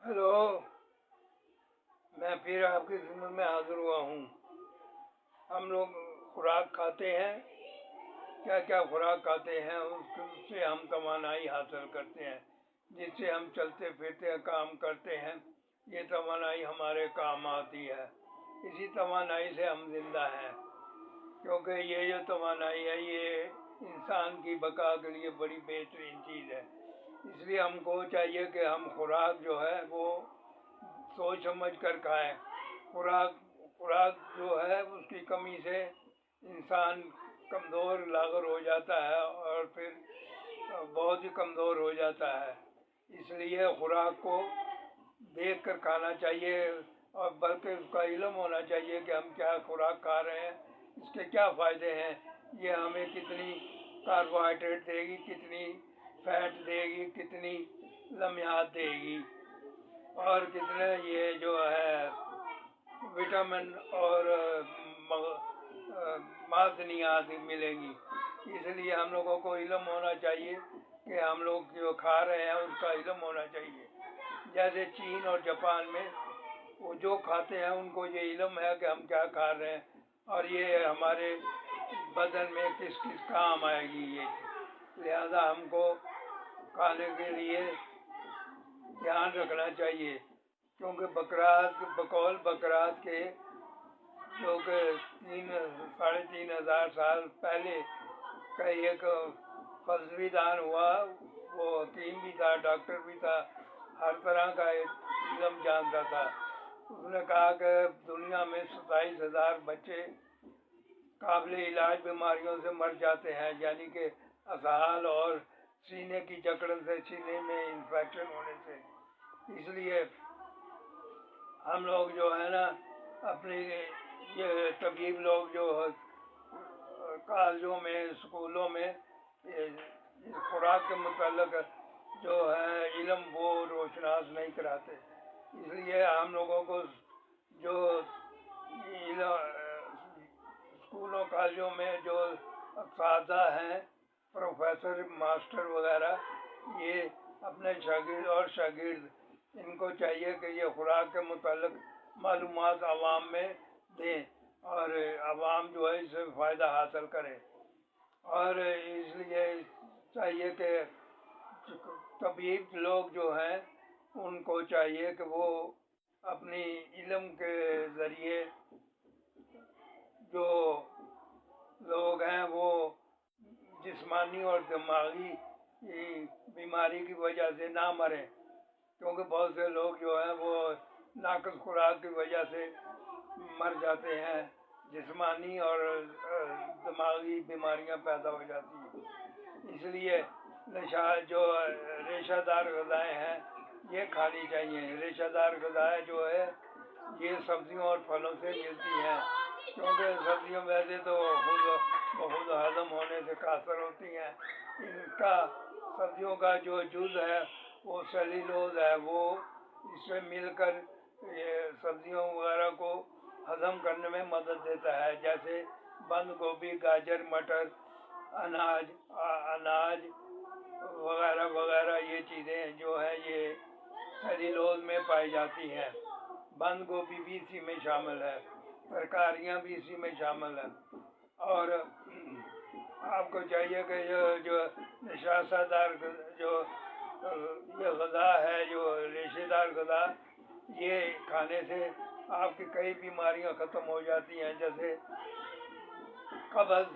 Hello, मैं फिर आपकी खिदमत में हाजिर हुआ हूँ। हम लोग खुराक खाते हैं, क्या क्या खुराक खाते हैं, उससे हम तवानाई हासिल करते हैं, जिससे हम चलते फिरते काम करते हैं। ये तवानाई हमारे काम आती है, इसी तवानाई से हम जिंदा हैं, क्योंकि ये जो तवानाई है ये इंसान की बका के लिए बड़ी बेहतरीन चीज़ है। इसलिए हमको चाहिए कि हम खुराक जो है वो सोच समझ कर खाएं। खुराक जो है उसकी कमी से इंसान कमज़ोर लागर हो जाता है और फिर बहुत ही कमज़ोर हो जाता है। इसलिए खुराक को देख कर खाना चाहिए और बल्कि उसका इल्म होना चाहिए कि हम क्या खुराक खा रहे हैं, इसके क्या फ़ायदे हैं, ये हमें कितनी कार्बोहाइड्रेट देगी, कितनी फैट देगी, कितनी लम्हात देगी और कितने ये जो है विटामिन और मादनियात मिलेंगी। इसलिए हम लोगों को इल्म होना चाहिए कि हम लोग जो खा रहे हैं उसका इल्म होना चाहिए। जैसे चीन और जापान में वो जो खाते हैं उनको ये इल्म है कि हम क्या खा रहे हैं और ये हमारे बदन में किस किस काम आएगी ये। लिहाजा हमको खाने के लिए ध्यान रखना चाहिए, क्योंकि बकौल बकरात के जो कि 3-3,500 साल पहले का एक फलसफी दान हुआ, वो हकीम भी था, डॉक्टर भी था, हर तरह का इल्म जानता था। उसने कहा कि दुनिया में 27,000 बच्चे काबिल इलाज बीमारियों से मर जाते हैं, यानी कि असहाल और सीने की जकड़न से, सीने में इन्फेक्शन होने से। इसलिए हम लोग जो है ना अपनी ये तबीब लोग जो कॉलेजों में, स्कूलों में खुराक के मुताल्लिक जो है इल्म वो रोशनास नहीं कराते। इसलिए हम लोगों को जो स्कूलों कॉलेजों में जो असातिज़ा हैं, प्रोफेसर, मास्टर वगैरह, ये अपने शागिर्द इनको चाहिए कि ये खुराक के मुताल्लिक मालूमात आवाम में दें और आवाम जो है इससे फ़ायदा हासिल करे। और इसलिए चाहिए कि तबीब लोग जो हैं उनको चाहिए कि वो अपनी इल्म के ज़रिए जो लोग हैं वो जिस्मानी और दिमागी बीमारी की वजह से ना मरें, क्योंकि बहुत से लोग जो हैं वो नाक़िस खुराक की वजह से मर जाते हैं, जिस्मानी और दिमागी बीमारियां पैदा हो जाती हैं। इसलिए जो रेशादार ग़िज़ाएँ हैं ये खानी चाहिए। रेशादार ग़िज़ाएँ जो है ये सब्जियों और फलों से मिलती हैं, क्योंकि सब्जियों वैसे तो खुद हज़म होने से कासर होती हैं। इनका सब्जियों का जो जुज़ है वो सेल्यूलोज है, वो इससे मिलकर ये सब्जियों वगैरह को हज़म करने में मदद देता है। जैसे बंद गोभी, गाजर, मटर, अनाज वगैरह वगैरह ये चीज़ें जो है ये सेल्यूलोज में पाई जाती हैं। बंद गोभी भी इसी में शामिल है, तरकारियाँ भी इसी में शामिल हैं। और आपको चाहिए कि जो नशासादार जो ये ग़िज़ा है, जो रेशेदार ग़िज़ा, ये खाने से आपकी कई बीमारियां ख़त्म हो जाती हैं, जैसे कब्ज़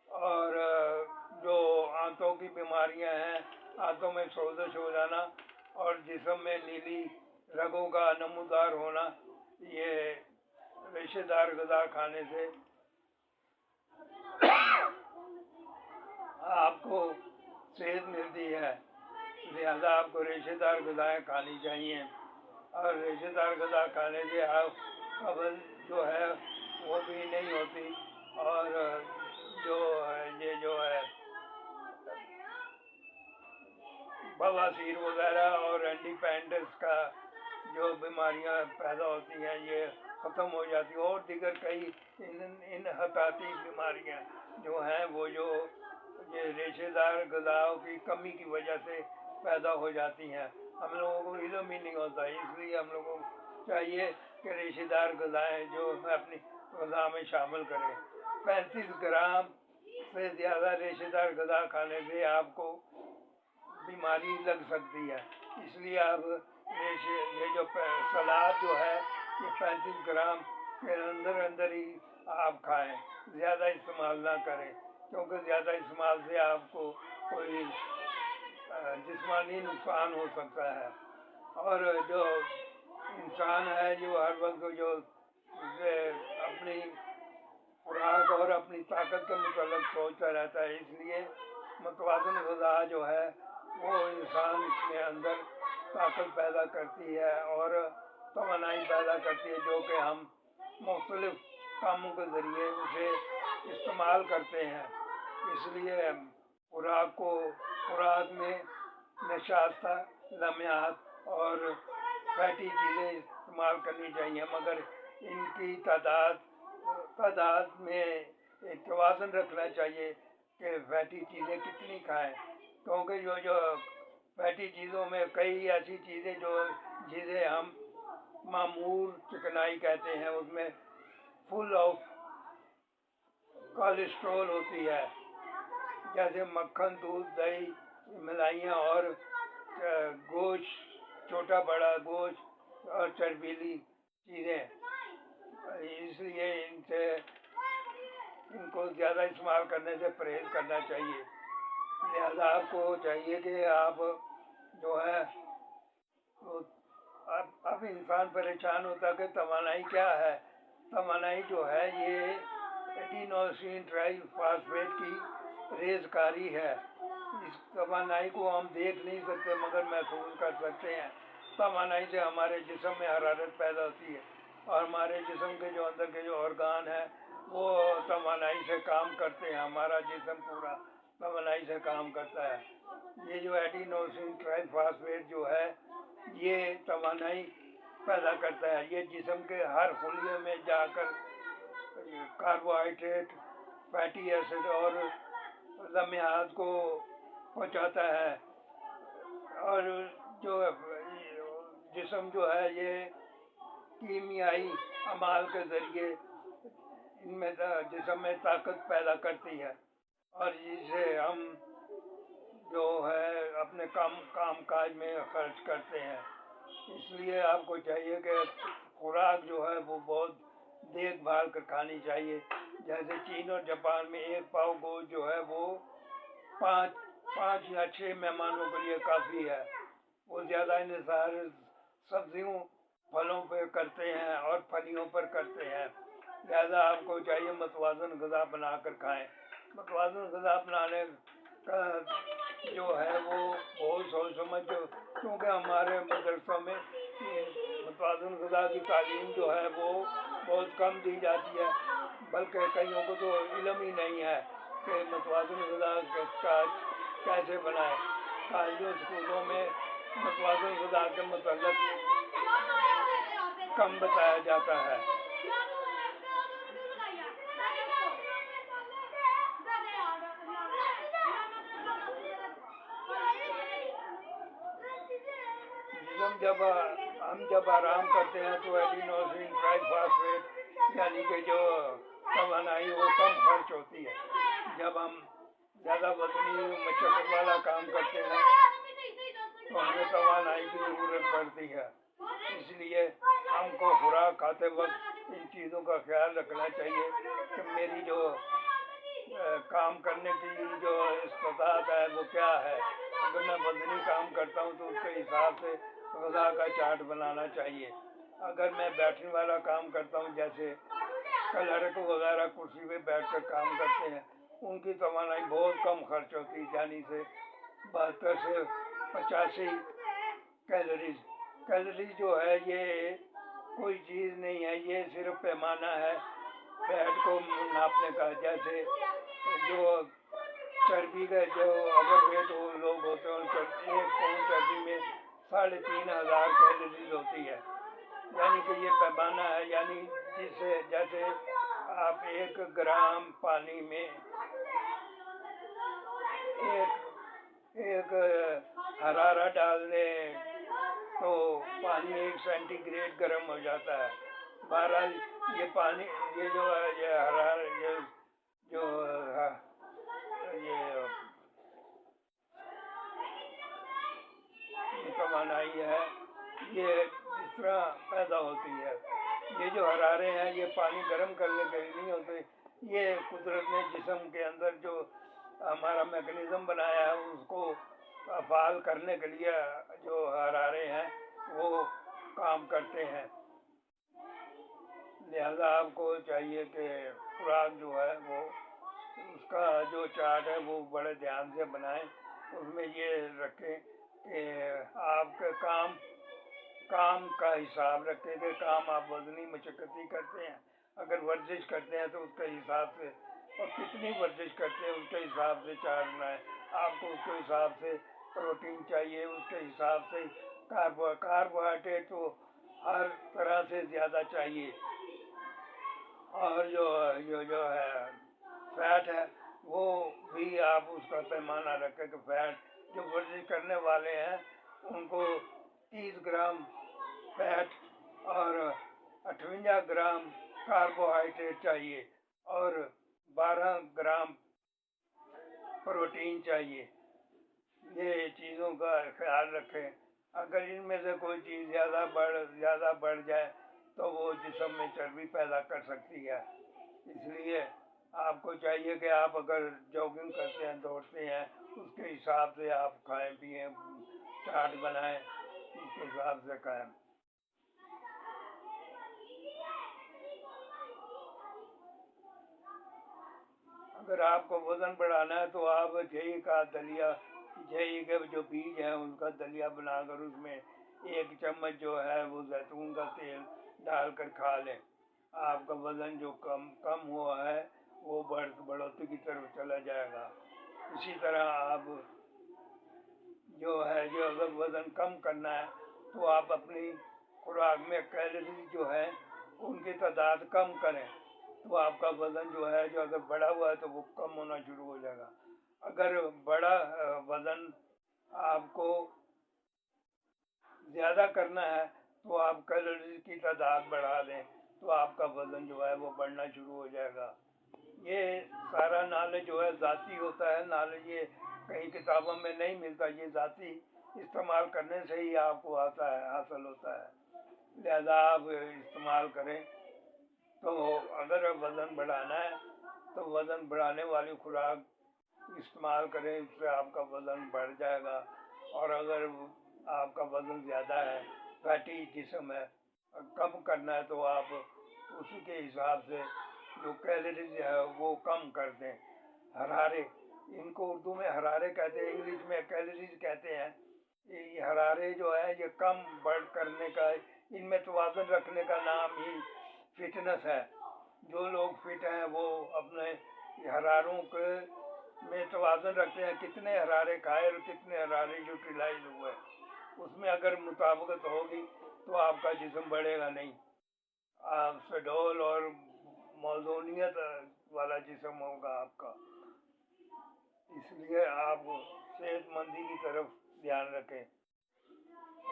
और जो आंतों की बीमारियां हैं, आंतों में सोज़श हो जाना और जिस्म में नीली रगों का नमूदार होना, ये रेशेदार ग़िज़ा खाने से आपको सेहत मिलती है। लिहाजा आपको रेशेदार ग़िज़ाएँ खानी चाहिए और रेशेदार ग़िज़ा खाने से आप कब्ज़ जो है वो भी नहीं होती और ये जो है बवासीर वगैरह और इंडिपेंडेंस का जो बीमारियां पैदा होती हैं ये ख़त्म हो जाती हैं और दीगर कई इनहताती बीमारियां जो हैं वो जो ये रेशेदार ग़िज़ाओं की कमी की वजह से पैदा हो जाती हैं। हम लोगों को इल्म ही नहीं होता। इसलिए हम लोगों को चाहिए कि रेशेदार ग़िज़ाएँ जो है अपनी ग़िज़ा में शामिल करें। 35 ग्राम से ज़्यादा रेशेदार ग़िज़ा खाने से आपको बीमारी लग सकती है। इसलिए आप ये जो सलाद जो है ये 35 ग्राम के अंदर ही आप खाएं, ज़्यादा इस्तेमाल ना करें, क्योंकि ज़्यादा इस्तेमाल से आपको कोई जिस्मानी नुकसान हो सकता है। और जो इंसान है जो हर वक्त जो अपनी खुराक और अपनी ताकत के मुताबिक सोचता रहता है, इसलिए मुतवाज़िन ग़िज़ा जो है वो इंसान के अंदर ताकत पैदा करती है और तवानाई पैदा करती है, जो कि हम मुख्तलिफ कामों के ज़रिए उसे इस्तेमाल करते हैं। इसलिए खुराक में नशास्ता, लम्हात और फैटी चीज़ें इस्तेमाल करनी चाहिए, मगर इनकी तादाद में एक तवाज़ुन रखना चाहिए कि फैटी चीज़ें कितनी खाएं, क्योंकि जो फैटी चीज़ों में कई ऐसी चीज़ें जिसे हम मामूल चिकनाई कहते हैं, उसमें फुल ऑफ कोलेस्ट्रॉल होती है, जैसे मक्खन, दूध, दही, मिलाइयाँ और गोश्त, छोटा बड़ा गोश्त और चर्बीली चीज़ें। इसलिए इनको ज़्यादा इस्तेमाल करने से परहेज़ करना चाहिए। लिहाजा आपको चाहिए कि आप जो है अब इंसान परेशान होता है कि तवानाई क्या है। तवानाई जो है ये एडिनोसिन ट्राइफॉस्फेट की रेज़कारी है। इस तवानाई को हम देख नहीं सकते मगर महसूस कर सकते हैं। तवानाई से हमारे जिस्म में हरारत पैदा होती है और हमारे जिस्म के जो अंदर के जो ऑर्गान है वो तवानाई से काम करते हैं। हमारा जिस्म पूरा तवानाई से काम करता है। ये जो एडिनोसिन ट्राइफॉस्फेट जो है ये तवानाई पैदा करता है। ये जिस्म के हर खुलिये में जाकर कार्बोहाइड्रेट, फैटी एसिड और लम्हात को पहुंचाता है। और जो जिस्म जो है ये कीमियाई अमाल के ज़रिए इनमें जिस्म में ताकत पैदा करती है और जिसे हम जो है अपने काम काज में खर्च करते हैं। इसलिए आपको चाहिए कि खुराक जो है वो बहुत देखभाल कर खानी चाहिए। जैसे चीन और जापान में 1 पाव गोश्त जो है वो 5 या 6 मेहमानों के लिए काफ़ी है। वो ज़्यादा इन्हिसार सब्जियों, फलों पर करते हैं और फलियों पर करते हैं। लिहाजा आपको चाहिए मुतवाज़िन ग़िज़ा बना कर खाएँ। मुतवाज़िन ग़िज़ा बनाने का जो है वो बहुत सोच समझ, क्योंकि हमारे मदरसों में मुतवाज़िन ग़िज़ा की तालीम जो है वो बहुत कम दी जाती है, बल्कि कईयों को तो इल्म ही नहीं है कि मुतवाज़िन ग़िज़ा का कैसे बनाए। कॉलेजों, स्कूलों में मुतवाज़िन ग़िज़ा के मुताल्लिक़ कम बताया जाता है। जब आराम करते हैं तो एडिनोसिन ट्राइफॉस्फेट यानी कि जो तवानाई वो कम खर्च होती है। जब हम ज़्यादा वज़नी मशक्क़त वाला काम करते हैं तो हमें तवानाई की ज़रूरत पड़ती है। इसलिए हमको खुराक खाते वक्त इन चीज़ों का ख्याल रखना चाहिए कि मेरी जो काम करने की जो इस्तिताअत है वो क्या है। अगर मैं वज़नी काम करता हूँ तो उसके हिसाब से ग़िज़ा का चार्ट बनाना चाहिए। अगर मैं बैठने वाला काम करता हूँ, जैसे क्लर्क वगैरह कुर्सी पे बैठकर काम करते हैं, उनकी तवानाई बहुत कम खर्च होती है, यानी से 72 से 85 कैलोरीज जो है ये कोई चीज़ नहीं है, ये सिर्फ पैमाना है फैट को नापने का। जैसे जो चर्बी का जो ओवर वेट लोग होते हैं उनका 1 पाउंड चर्बी में 3500 कैलोरीज होती है, यानी कि ये पैमाना है। यानी जिससे जैसे आप 1 ग्राम पानी में एक हरारा डाल दें تو پانی 1 سینٹی گریڈ گرم ہو جاتا ہے. بہرحال یہ پانی یہ جو ہے یہ حرارت یہ توانائی ہے یہ اس طرح پیدا ہوتی ہے. یہ جو حرارے ہیں یہ پانی گرم کرنے کے لیے نہیں ہوتے. یہ قدرت نے جسم کے اندر جو ہمارا میکنزم بنایا ہے اس کو فعال کرنے کے لیے جو حرارے ہیں وہ کام کرتے ہیں. لہذا آپ کو چاہیے کہ خوراک جو ہے وہ اس کا جو چارٹ ہے وہ بڑے دھیان سے بنائیں. اس میں یہ رکھیں کہ آپ کے کام کا حساب رکھیں کہ کام آپ وزنی مشقتی کرتے ہیں. اگر ورزش کرتے ہیں تو اس کے حساب سے اور کتنی ورزش کرتے ہیں اس کے حساب سے چارٹ بنائیں. آپ کو اس کے حساب سے پروٹین چاہیے, اس کے حساب سے کاربوہائیڈریٹ تو ہر طرح سے زیادہ چاہیے. اور جو ہے فیٹ ہے وہ بھی آپ اس کا پیمانہ رکھیں کہ فیٹ جو ورزش کرنے والے ہیں ان کو 30 گرام فیٹ اور 58 گرام کاربوہائیڈریٹ چاہیے اور 12 گرام پروٹین چاہیے. یہ چیزوں کا خیال رکھیں. اگر ان میں سے کوئی چیز زیادہ بڑھ جائے تو وہ جسم میں چربی پیدا کر سکتی ہے. اس لیے آپ کو چاہیے کہ آپ اگر جاگنگ کرتے ہیں دوڑتے ہیں اس کے حساب سے آپ کھائیں پئیں, چارٹ بنائیں, اس کے حساب سے کھائیں. اگر آپ کو وزن بڑھانا ہے تو آپ جئی کا دلیا, جئی کے جو بیج ہیں ان کا دلیا بنا کر اس میں 1 چمچ جو ہے وہ زیتون کا تیل ڈال کر کھا لیں. آپ کا وزن جو کم ہوا ہے وہ بڑھوتری کی طرف چلا جائے گا. اسی طرح آپ جو اگر وزن کم کرنا ہے تو آپ اپنی خوراک میں کیلوری جو ہے ان کی تعداد کم کریں تو آپ کا وزن جو ہے جو اگر بڑھا ہوا ہے تو وہ کم ہونا شروع ہو جائے گا. اگر بڑا وزن آپ کو زیادہ کرنا ہے تو آپ کیلوری کی تعداد بڑھا دیں تو آپ کا وزن جو ہے وہ بڑھنا شروع ہو جائے گا. یہ سارا نالج جو ہے ذاتی ہوتا ہے, نالج یہ کہیں کتابوں میں نہیں ملتا, یہ ذاتی استعمال کرنے سے ہی آپ کو آتا ہے, حاصل ہوتا ہے. لہذا آپ استعمال کریں. تو اگر وزن بڑھانا ہے تو وزن بڑھانے والی خوراک استعمال کریں, اس سے آپ کا وزن بڑھ جائے گا. اور اگر آپ کا وزن زیادہ ہے, فیٹی جسم ہے, کم کرنا ہے تو آپ اسی کے حساب سے جو کیلوریز ہے وہ کم کر دیں. حرارے, ان کو اردو میں حرارے کہتے ہیں, انگلش میں کیلوریز کہتے ہیں. یہ حرارے جو ہے یہ کم بڑھ کرنے کا, ان میں توازن رکھنے کا نام ہی فٹنس ہے. جو لوگ فٹ ہیں وہ اپنے حراروں کے میں توازن رکھتے ہیں, کتنے حرارے کھائے اور کتنے حرارے یوٹیلائز ہوئے. اس میں اگر مطابقت ہوگی تو آپ کا جسم بڑھے گا نہیں, آپ سڈول اور موزونیت والا جسم ہوگا آپ کا. اس لیے آپ صحت مندی کی طرف دھیان رکھیں.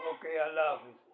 اوکے, اللہ حافظ.